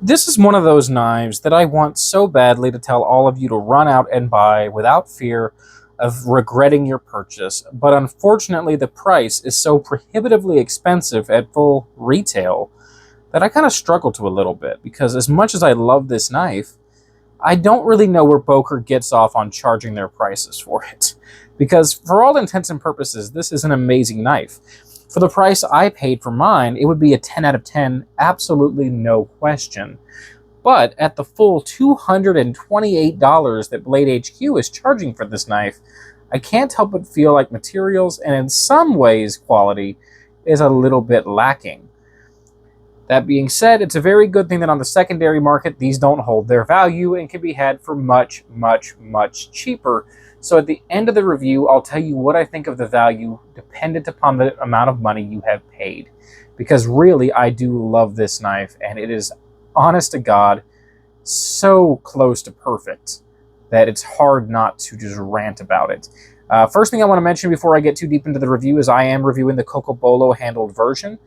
This is one of those knives that I want so badly to tell all of you to run out and buy without fear of regretting your purchase, but unfortunately the price is so prohibitively expensive at full retail that I kind of struggle to a little bit, because as much as I love this knife, I don't really know where Böker gets off on charging their prices for it. Because for all intents and purposes, this is an amazing knife. For the price I paid for mine, it would be a 10 out of 10, absolutely no question. But at the full $228 that Blade HQ is charging for this knife, I can't help but feel like materials, and in some ways quality, is a little bit lacking. That being said, it's a very good thing that on the secondary market, these don't hold their value and can be had for much, much, much cheaper. So at the end of the review, I'll tell you what I think of the value dependent upon the amount of money you have paid. Because really, I do love this knife, and it is, honest to God, so close to perfect that it's hard not to just rant about it. First thing I want to mention before I get too deep into the review is I am reviewing the Cocobolo handled version,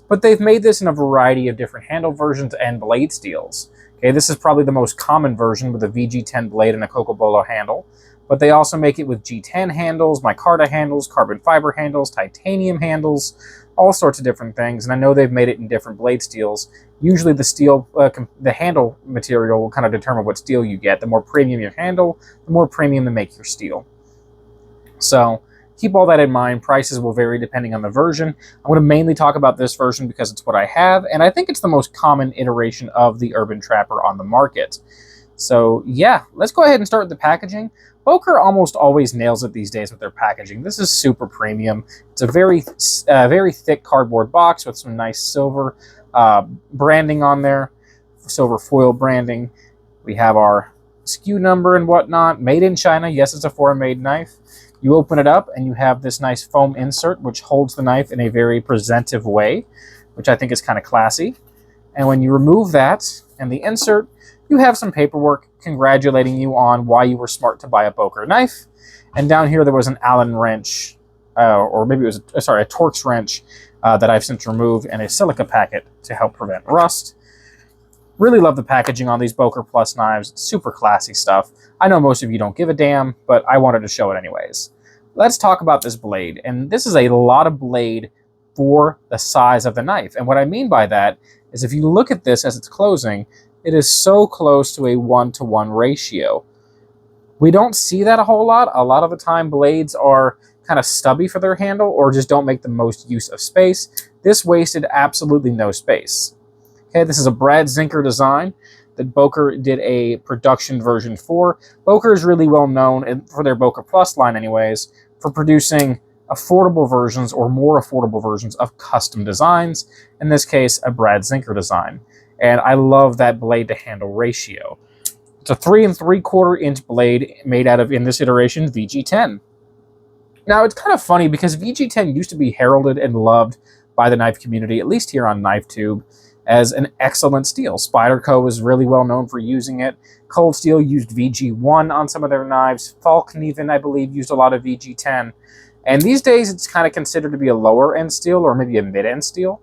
but they've made this in a variety of different handle versions and blade steels. Okay, this is probably the most common version with a VG10 blade and a Cocobolo handle, but they also make it with G10 handles, micarta handles, carbon fiber handles, titanium handles, all sorts of different things, and I know they've made it in different blade steels. Usually the steel, the handle material will kind of determine what steel you get. The more premium your handle, the more premium they make your steel. So keep all that in mind. Prices will vary depending on the version. I'm going to mainly talk about this version because it's what I have, and I think it's the most common iteration of the Urban Trapper on the market. So yeah, let's go ahead and start with the packaging. Böker almost always nails it these days with their packaging. This is super premium. It's a very thick cardboard box with some nice silver branding on there, silver foil branding. We have our SKU number and whatnot. Made in China. Yes, it's a foreign-made knife. You open it up and you have this nice foam insert which holds the knife in a very presentive way, which I think is kind of classy. And when you remove that and the insert, you have some paperwork congratulating you on why you were smart to buy a Böker knife. And down here there was an Allen wrench, or maybe it was, a Torx wrench that I've since removed, and a silica packet to help prevent rust. Really love the packaging on these Böker Plus knives. It's super classy stuff. I know most of you don't give a damn, but I wanted to show it anyways. Let's talk about this blade. And this is a lot of blade for the size of the knife. And what I mean by that is if you look at this as it's closing, it is so close to a 1-to-1 ratio. We don't see that a whole lot. A lot of the time blades are kind of stubby for their handle or just don't make the most use of space. This wasted absolutely no space. Okay, this is a Brad Zinker design that Böker did a production version for. Böker is really well known, for their Böker Plus line anyways, for producing affordable versions or more affordable versions of custom designs. In this case, a Brad Zinker design. And I love that blade to handle ratio. It's a 3 3/4 inch blade made out of, in this iteration, VG10. Now, it's kind of funny because VG10 used to be heralded and loved by the knife community, at least here on KnifeTube, as an excellent steel. Spyderco was really well known for using it. Cold Steel used VG1 on some of their knives. Falcon even, I believe, used a lot of VG10. And these days, it's kind of considered to be a lower-end steel or maybe a mid-end steel,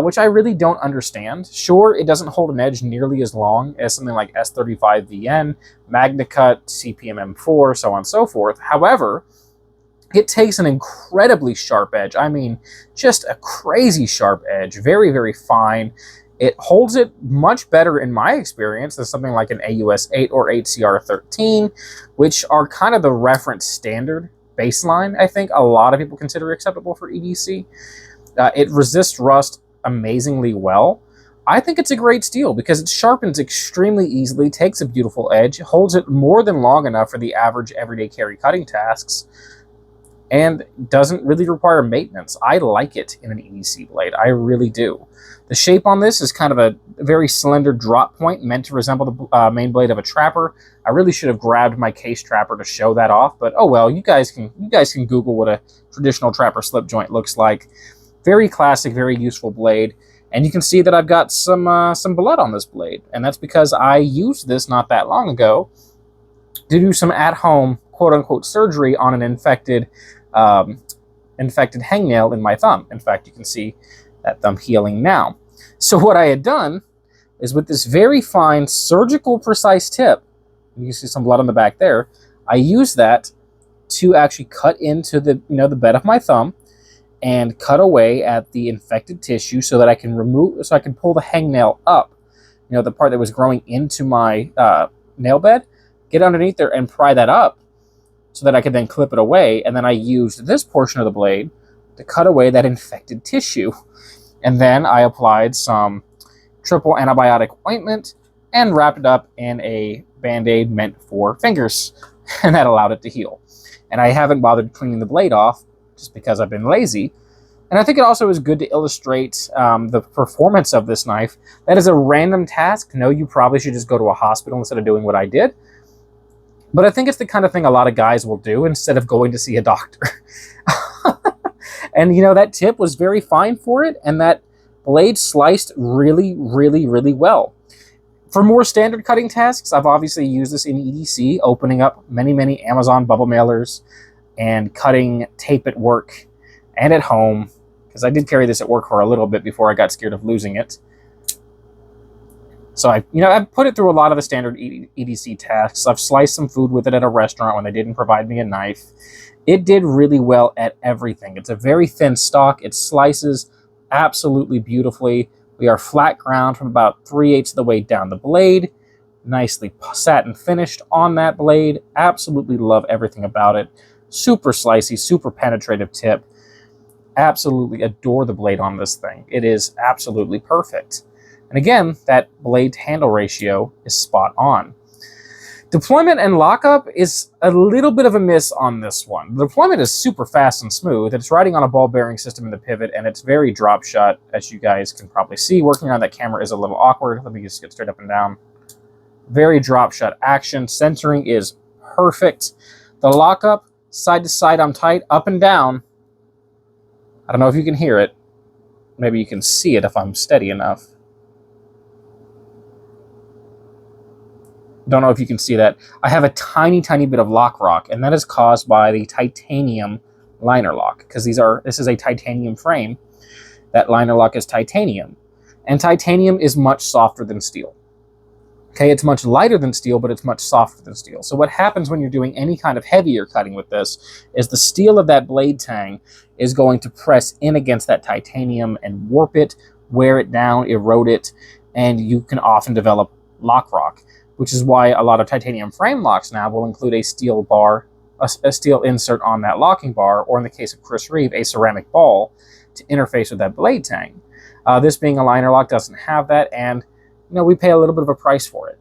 which I really don't understand. Sure, it doesn't hold an edge nearly as long as something like S35VN, MagnaCut, CPM-M4, so on and so forth. However, it takes an incredibly sharp edge. I mean, just a crazy sharp edge. Very, very fine. It holds it much better, in my experience, than something like an AUS 8 or 8CR13, which are kind of the reference standard baseline, I think a lot of people consider acceptable for EDC. It resists rust amazingly well. I think it's a great steel because it sharpens extremely easily, takes a beautiful edge, holds it more than long enough for the average everyday carry cutting tasks, and doesn't really require maintenance. I like it in an EDC blade. I really do. The shape on this is kind of a very slender drop point meant to resemble the main blade of a trapper. I really should have grabbed my case trapper to show that off, but oh well, you guys can Google what a traditional trapper slip joint looks like. Very classic, very useful blade. And you can see that I've got some blood on this blade, and that's because I used this not that long ago to do some at-home quote-unquote surgery on an infected hangnail in my thumb. In fact, you can see that thumb healing now. So what I had done is with this very fine surgical precise tip. You can see some blood on the back there. I use that to actually cut into the the bed of my thumb and cut away at the infected tissue so that I can pull the hangnail up, the part that was growing into my nail bed, get underneath there and pry that up so that I could then clip it away. And then I used this portion of the blade to cut away that infected tissue. And then I applied some triple antibiotic ointment and wrapped it up in a Band-Aid meant for fingers. And that allowed it to heal. And I haven't bothered cleaning the blade off just because I've been lazy. And I think it also is good to illustrate the performance of this knife. That is a random task. No, you probably should just go to a hospital instead of doing what I did. But I think it's the kind of thing a lot of guys will do instead of going to see a doctor. And, that tip was very fine for it, and that blade sliced really, really, really well. For more standard cutting tasks, I've obviously used this in EDC, opening up many, many Amazon bubble mailers and cutting tape at work and at home, because I did carry this at work for a little bit before I got scared of losing it. So I've put it through a lot of the standard EDC tasks. I've sliced some food with it at a restaurant when they didn't provide me a knife. It did really well at everything. It's a very thin stock. It slices absolutely beautifully. We are flat ground from about 3/8 of the way down the blade. Nicely satin finished on that blade. Absolutely love everything about it. Super slicey, super penetrative tip. Absolutely adore the blade on this thing. It is absolutely perfect. And again, that blade handle ratio is spot on. Deployment and lockup is a little bit of a miss on this one. The deployment is super fast and smooth. It's riding on a ball bearing system in the pivot, and it's very drop shot, as you guys can probably see. Working on that camera is a little awkward. Let me just get straight up and down. Very drop shot action. Centering is perfect. The lockup, side to side, I'm tight, up and down. I don't know if you can hear it. Maybe you can see it if I'm steady enough. Don't know if you can see that. I have a tiny, tiny bit of lock rock, and that is caused by the titanium liner lock, because this is a titanium frame. That liner lock is titanium, and titanium is much softer than steel. Okay, it's much lighter than steel, but it's much softer than steel. So what happens when you're doing any kind of heavier cutting with this is the steel of that blade tang is going to press in against that titanium and warp it, wear it down, erode it, and you can often develop lock rock, which is why a lot of titanium frame locks now will include a steel bar, a steel insert on that locking bar, or in the case of Chris Reeve, a ceramic ball to interface with that blade tang. This being a liner lock doesn't have that, and we pay a little bit of a price for it.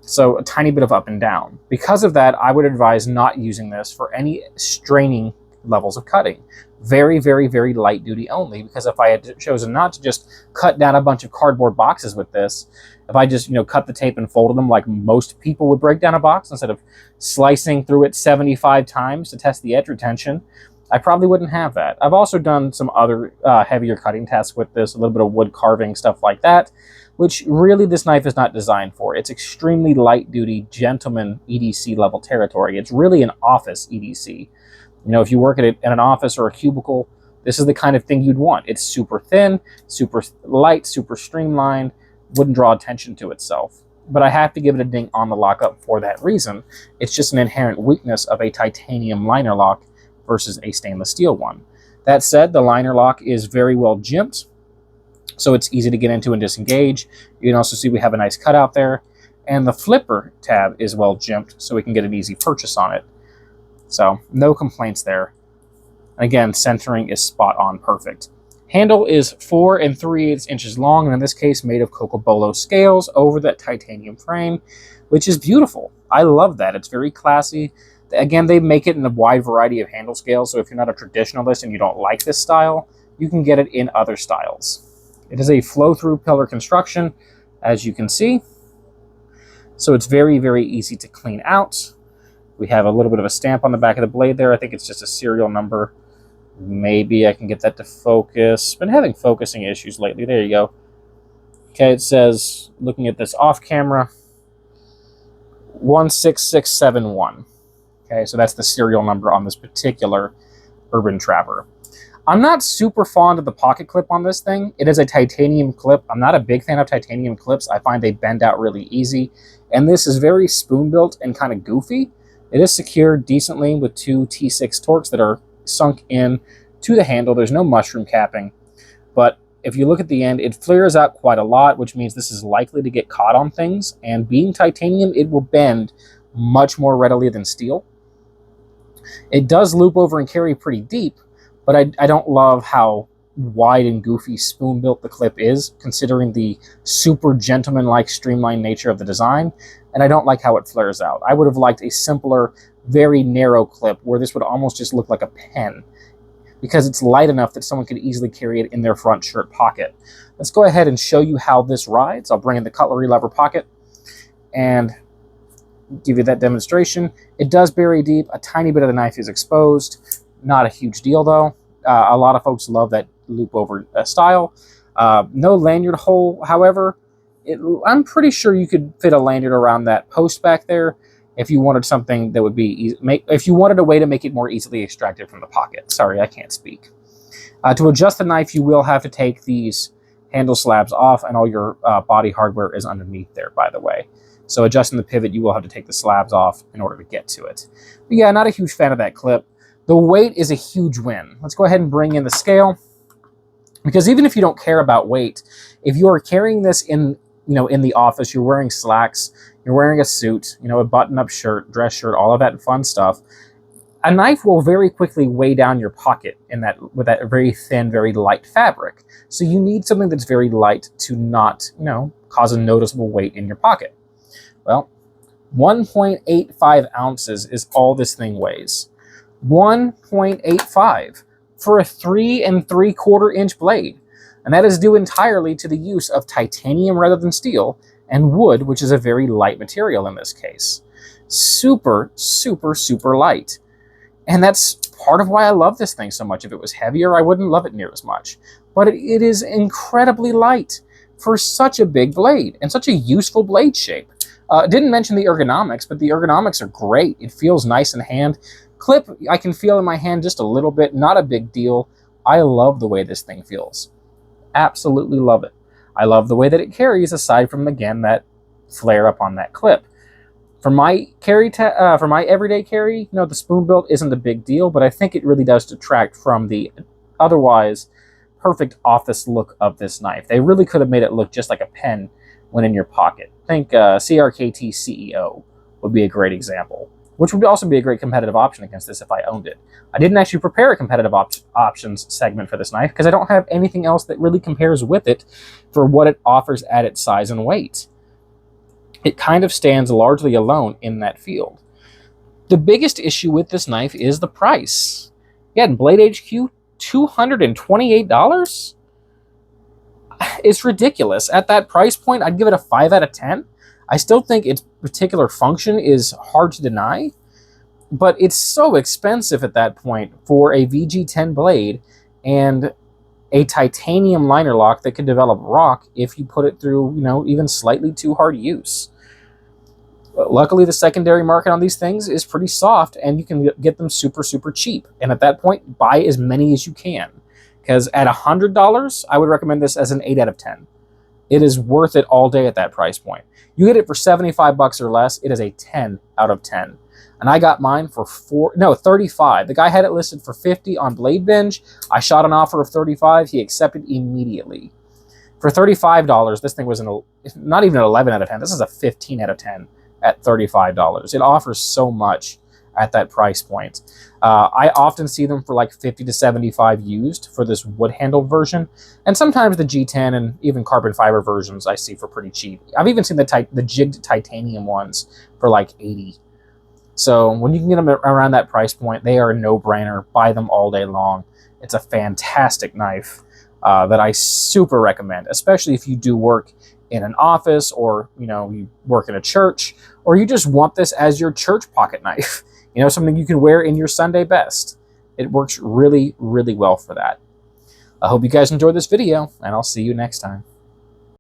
So a tiny bit of up and down. Because of that, I would advise not using this for any straining levels of cutting. Very, very, very light duty only, because if I had chosen not to just cut down a bunch of cardboard boxes with this, if I just cut the tape and folded them like most people would break down a box instead of slicing through it 75 times to test the edge retention, I probably wouldn't have that. I've also done some other heavier cutting tasks with this, a little bit of wood carving, stuff like that, which really this knife is not designed for. It's extremely light duty, gentleman EDC level territory. It's really an office EDC. If you work at an office or a cubicle, this is the kind of thing you'd want. It's super thin, super light, super streamlined, wouldn't draw attention to itself. But I have to give it a ding on the lockup for that reason. It's just an inherent weakness of a titanium liner lock versus a stainless steel one. That said, the liner lock is very well jimped, so it's easy to get into and disengage. You can also see we have a nice cutout there. And the flipper tab is well jimped, so we can get an easy purchase on it. So no complaints there. Again, centering is spot on perfect. Handle is 4 3/8 inches long, and in this case made of Cocobolo scales over that titanium frame, which is beautiful. I love that. It's very classy. Again, they make it in a wide variety of handle scales, so if you're not a traditionalist and you don't like this style, you can get it in other styles. It is a flow-through pillar construction, as you can see. So it's very, very easy to clean out. We have a little bit of a stamp on the back of the blade there. I think it's just a serial number. Maybe I can get that to focus. Been having focusing issues lately. There you go. Okay, it says, looking at this off camera, 16671. Okay, so that's the serial number on this particular Urban Trapper. I'm not super fond of the pocket clip on this thing. It is a titanium clip. I'm not a big fan of titanium clips. I find they bend out really easy. And this is very spoon-built and kind of goofy. It is secured decently with 2 T6 Torx that are sunk in to the handle. There's no mushroom capping. But if you look at the end, it flares out quite a lot, which means this is likely to get caught on things. And being titanium, it will bend much more readily than steel. It does loop over and carry pretty deep, but I don't love how wide and goofy spoon-built the clip is, considering the super gentleman-like streamlined nature of the design, and I don't like how it flares out. I would have liked a simpler, very narrow clip where this would almost just look like a pen, because it's light enough that someone could easily carry it in their front shirt pocket. Let's go ahead and show you how this rides. I'll bring in the cutlery lever pocket and give you that demonstration. It does bury deep. A tiny bit of the knife is exposed. Not a huge deal, though. A lot of folks love that loop over style. No lanyard hole, however. I'm pretty sure you could fit a lanyard around that post back there if you wanted something that would be if you wanted a way to make it more easily extracted from the pocket. Sorry, I can't speak. To adjust the knife, you will have to take these handle slabs off, and all your body hardware is underneath there, by the way. So adjusting the pivot, you will have to take the slabs off in order to get to it. But yeah, not a huge fan of that clip. The weight is a huge win. Let's go ahead and bring in the scale, because even if you don't care about weight, if you are carrying this in the office, you're wearing slacks, you're wearing a suit, a button-up shirt, dress shirt, all of that fun stuff, a knife will very quickly weigh down your pocket with that very thin, very light fabric. So you need something that's very light to not, cause a noticeable weight in your pocket. Well, 1.85 ounces is all this thing weighs. 1.85 for a 3 3/4 inch blade. And that is due entirely to the use of titanium rather than steel, and wood, which is a very light material in this case. Super, super, super light. And that's part of why I love this thing so much. If it was heavier, I wouldn't love it near as much. But it is incredibly light for such a big blade and such a useful blade shape. Didn't mention the ergonomics, but the ergonomics are great. It feels nice in hand. Clip, I can feel in my hand just a little bit, not a big deal. I love the way this thing feels. Absolutely love it. I love the way that it carries, aside from, again, that flare up on that clip. For my everyday carry, the spoon build isn't a big deal, but I think it really does detract from the otherwise perfect office look of this knife. They really could have made it look just like a pen when in your pocket. I think CRKT CEO would be a great example, which would also be a great competitive option against this if I owned it. I didn't actually prepare a competitive options segment for this knife because I don't have anything else that really compares with it for what it offers at its size and weight. It kind of stands largely alone in that field. The biggest issue with this knife is the price. Again, Blade HQ, $228? It's ridiculous. At that price point, I'd give it a 5 out of 10. I still think its particular function is hard to deny, but it's so expensive at that point for a VG10 blade and a titanium liner lock that can develop rock if you put it through, even slightly too hard use. But luckily, the secondary market on these things is pretty soft, and you can get them super, super cheap. And at that point, buy as many as you can. Because at $100, I would recommend this as an 8 out of 10. It is worth it all day at that price point. You get it for $75 or less, it is a 10 out of 10. And I got mine for 35. The guy had it listed for 50 on Blade Binge. I shot an offer of 35. He accepted immediately. For $35, this thing was not even an 11 out of 10. This is a 15 out of 10 at $35. It offers so much at that price point. I often see them for like 50 to 75 used for this wood-handled version, and sometimes the G10 and even carbon fiber versions I see for pretty cheap. I've even seen the jigged titanium ones for like 80. So when you can get them around that price point, they are a no-brainer. Buy them all day long. It's a fantastic knife that I super recommend, especially if you do work in an office, or you work in a church, or you just want this as your church pocket knife. Something you can wear in your Sunday best. It works really, really well for that. I hope you guys enjoyed this video, and I'll see you next time.